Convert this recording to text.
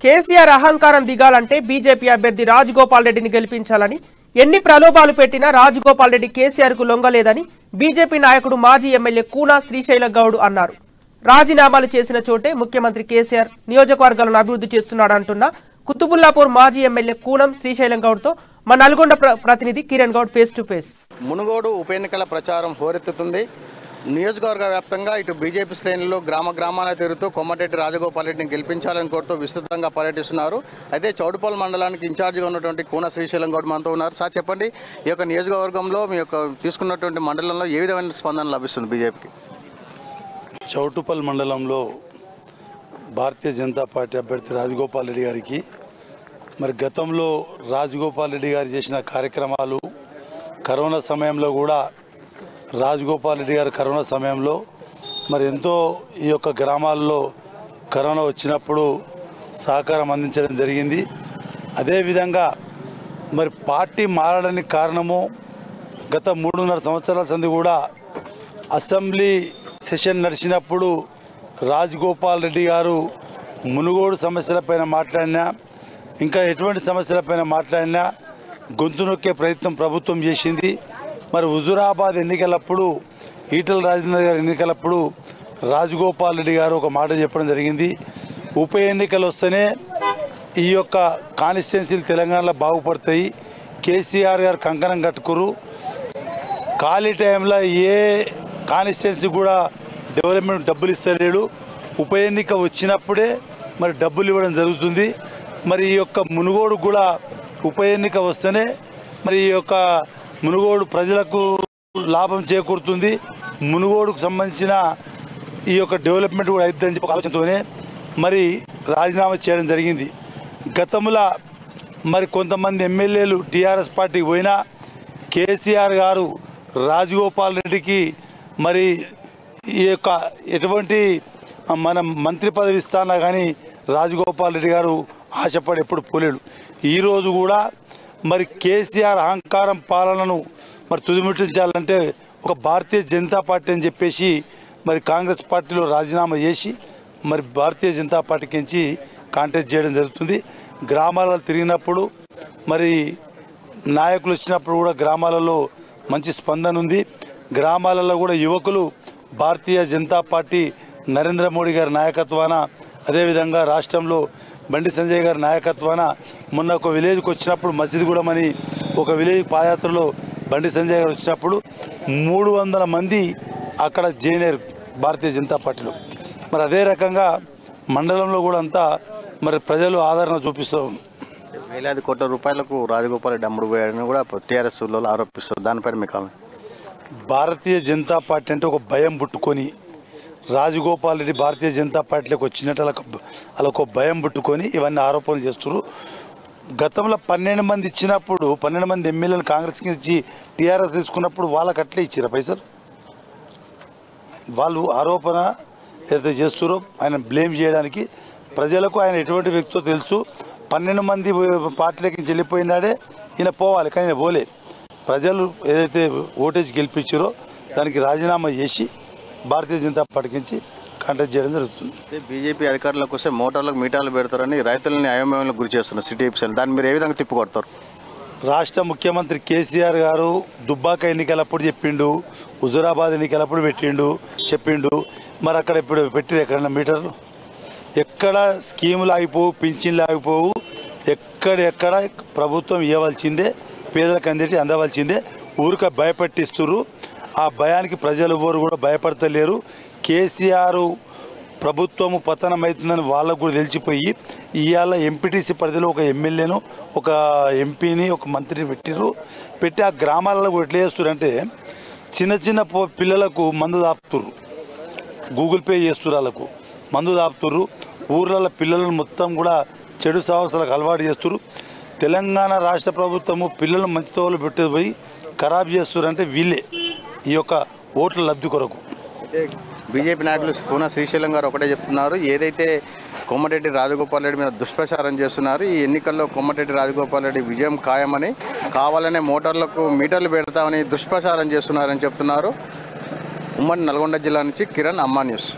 కేసీఆర్ అహంకారం దిగాలంటే బీజేపీ అభ్యర్థి రాజగోపాల్ రెడ్డిని గెలిపించాలని ఎన్ని ప్రలోభాలు పెట్టినా రాజగోపాల్ రెడ్డి కేసీఆర్ కు లొంగలేదని బీజేపీ నాయకుడు మాజీ ఎమ్మెల్యే కూనా శ్రీశైల గౌడ్ అన్నారు. రాజీనామాలు చేసిన చోటే ముఖ్యమంత్రి కేసీఆర్ నియోజకవర్గాలను అభివృద్ధి చేస్తున్నాడంటున్న కుతుబుల్లాపూర్ మాజీ ఎమ్మెల్యే కూనం శ్రీశైలం గౌడ్ తో మా నల్గొండ ప్రతినిధి Kiran Goud face to face. Munugode ఉప ఎన్నికల ప్రచారం హోరెత్తుతుంది. నియోజకవర్గ వ్యాప్తంగా ఇటు బీజేపీ శ్రేణులు గ్రామాన తిరుగుతూ కోమటిరెడ్డి రాజగోపాల్ రెడ్డిని గెలిపించాలని కోరుతూ విస్తృతంగా పర్యటిస్తున్నారు. అయితే చౌటుపల్ మండలానికి ఇన్ఛార్జిగా ఉన్నటువంటి కూన శ్రీశైలం గౌడ్ మనతో ఉన్నారు. సార్ చెప్పండి, ఈ యొక్క నియోజకవర్గంలో మీ యొక్క తీసుకున్నటువంటి మండలంలో ఏ విధమైన స్పందన లభిస్తుంది బీజేపీకి? చౌటుపల్ మండలంలో భారతీయ జనతా పార్టీ అభ్యర్థి రాజగోపాల్ రెడ్డి గారికి మరి గతంలో రాజగోపాల్ రెడ్డి గారు చేసిన కార్యక్రమాలు, కరోనా సమయంలో కూడా రాజగోపాల్ రెడ్డి గారు కరోనా సమయంలో మరి ఎంతో ఈ యొక్క గ్రామాల్లో కరోనా వచ్చినప్పుడు సహకారం అందించడం జరిగింది. అదేవిధంగా మరి పార్టీ మారడానికి కారణము గత 3.5 సంవత్సరాల సంది కూడా అసెంబ్లీ సెషన్ నడిచినప్పుడు రాజగోపాల్ రెడ్డి గారు మునుగోడు సమస్యలపైన మాట్లాడినా, ఇంకా ఎటువంటి సమస్యలపైన మాట్లాడినా గొంతు నొక్కే ప్రయత్నం ప్రభుత్వం చేసింది. మరి హుజురాబాద్ ఎన్నికలప్పుడు, ఈటల రాజేందర్ గారి ఎన్నికలప్పుడు రాజగోపాల్ రెడ్డి గారు ఒక మాట చెప్పడం జరిగింది, ఉప ఎన్నికలు వస్తేనే ఈ యొక్క కాన్స్టిట్యున్సీలు తెలంగాణలో బాగుపడతాయి, కేసీఆర్ గారు కంకణం కట్టుకురు, ఖాళీ టైంలో ఏ కాన్స్టిట్యున్సీ కూడా డెవలప్మెంట్ డబ్బులు ఇస్తలేడు, ఉప ఎన్నిక వచ్చినప్పుడే మరి డబ్బులు ఇవ్వడం జరుగుతుంది. మరి ఈ యొక్క మునుగోడు కూడా ఉప ఎన్నిక వస్తేనే మరి ఈ యొక్క మునుగోడు ప్రజలకు లాభం చేకూరుతుంది, మునుగోడుకు సంబంధించిన ఈ యొక్క డెవలప్మెంట్ కూడా అవుతుందని చెప్పి ఆలోచనతోనే మరి రాజీనామా చేయడం జరిగింది. గతంలో మరి కొంతమంది ఎమ్మెల్యేలు టీఆర్ఎస్ పార్టీకి పోయినా కేసీఆర్ గారు రాజగోపాల్ రెడ్డికి మరి ఈ యొక్క ఎటువంటి మన మంత్రి పదవి ఇస్తానా కానీ రాజగోపాల్ రెడ్డి గారు ఆశపడి ఎప్పుడు పోలేడు. ఈరోజు కూడా మరి కేసీఆర్ అహంకారం పాలనను మరి తుదిముట్టించాలంటే ఒక భారతీయ జనతా పార్టీ అని చెప్పేసి మరి కాంగ్రెస్ పార్టీలో రాజీనామా చేసి మరి భారతీయ జనతా పార్టీకి నుంచి కాంటాక్ట్ చేయడం జరుగుతుంది. గ్రామాలలో తిరిగినప్పుడు మరి నాయకులు వచ్చినప్పుడు కూడా గ్రామాలలో మంచి స్పందన ఉంది. గ్రామాలలో కూడా యువకులు భారతీయ జనతా పార్టీ నరేంద్ర మోడీ గారి నాయకత్వాన, అదేవిధంగా రాష్ట్రంలో బండి సంజయ్ గారి నాయకత్వాన మొన్న ఒక విలేజ్కి వచ్చినప్పుడు మసీద్గూడెం అని ఒక విలేజ్ పాదయాత్రలో బండి సంజయ్ గారు వచ్చినప్పుడు 300 మంది అక్కడ జాయిన్ అయ్యారు భారతీయ జనతా పార్టీలో. మరి అదే రకంగా మండలంలో కూడా అంతా మరి ప్రజలు ఆదరణ చూపిస్తూ వేలాది కోట్ల రూపాయలకు రాజగోపాల్ రెడ్డి అమ్ముడు పోయాడని కూడా టీఆర్ఎస్ ఆరోపిస్తారు. దానిపైన మీకు కామెంట్? భారతీయ జనతా పార్టీ అంటే ఒక భయం పుట్టుకొని రాజగోపాల్ రెడ్డి భారతీయ జనతా పార్టీలోకి వచ్చినట్టు అలా ఒక భయం పుట్టుకొని ఇవన్నీ ఆరోపణలు చేస్తున్నారు. గతంలో 12 మంది ఇచ్చినప్పుడు 12 మంది ఎమ్మెల్యేలు కాంగ్రెస్కి ఇచ్చి టీఆర్ఎస్ తీసుకున్నప్పుడు వాళ్ళకి అట్లే ఇచ్చారు పైసలు. వాళ్ళు ఆరోపణ ఏదైతే చేస్తారో ఆయన బ్లేమ్ చేయడానికి ప్రజలకు ఆయన ఎటువంటి వ్యక్తితో తెలుసు. 12 మంది పార్టీలకి వెళ్ళిపోయినాడే ఈయన పోవాలి, కానీ ఈయన పోలే. ప్రజలు ఏదైతే ఓటేజ్ గెలిపించారో దానికి రాజీనామా చేసి భారతీయ జనతా పార్టీ నుంచి కాంటాక్ట్ చేయడం జరుగుతుంది. బీజేపీ అధికారులకు వస్తే మోటార్లకు మీటర్లు పెడతారని రైతులని అయోమయంలో గురి చేస్తున్నారు సిటీ ఎపిసెల్. దాన్ని మీరు ఏ విధంగా తిప్పికొడతారు? రాష్ట్ర ముఖ్యమంత్రి కేసీఆర్ గారు దుబ్బాక ఎన్నికలప్పుడు చెప్పిండు, హుజురాబాద్ ఎన్నికలప్పుడు చెప్పిండు. మరి అక్కడ ఇప్పుడు పెట్టిరు ఎక్కడన్నా మీటర్లు? ఎక్కడ స్కీములు ఆగిపోవు, పింఛన్లు ఆగిపోవు, ఎక్కడ ప్రభుత్వం ఇవ్వవలసిందే, పేదలకు అందవలసిందే. ఊరిక భయపెట్టిస్తున్నారు. ఆ భయానికి ప్రజలు ఎవరు కూడా భయపడతలేరు. కేసీఆర్ ప్రభుత్వము పతనమవుతుందని వాళ్ళకు కూడా తెలిసిపోయి ఇవాళ ఎంపీటీసీ పరిధిలో ఒక ఎమ్మెల్యేను, ఒక ఎంపీని, ఒక మంత్రిని పెట్టి ఆ గ్రామాలలో కూడా ఎట్లా చేస్తున్నారంటే చిన్న పిల్లలకు మందు దాపుతుర్రు, గూగుల్ పే చేస్తున్నారు, వాళ్ళకు మందు దాపుతుర్రు. ఊర్లలో పిల్లలను మొత్తం కూడా చెడు సాహసాలకు అలవాటు చేస్తున్నారు. తెలంగాణ రాష్ట్ర ప్రభుత్వము పిల్లలను మంచి తోలు పెట్టి పోయి ఖరాబ్ చేస్తున్నారంటే వీళ్ళే ఈ యొక్క ఓట్ల లబ్ధి కొరకు. బీజేపీ నాయకులు కూన శ్రీశైలం గారు ఒకటే చెప్తున్నారు, ఏదైతే కోమటిరెడ్డి రాజగోపాల్ రెడ్డి మీద దుష్ప్రచారం చేస్తున్నారు, ఈ ఎన్నికల్లో కోమటిరెడ్డి రాజగోపాల్ రెడ్డి విజయం ఖాయమని, కావాలనే మోటార్లకు మీటర్లు పెడతామని దుష్ప్రచారం చేస్తున్నారని చెప్తున్నారు. ఉమ్మడి నల్గొండ జిల్లా నుంచి కిరణ్, అమ్మా న్యూస్.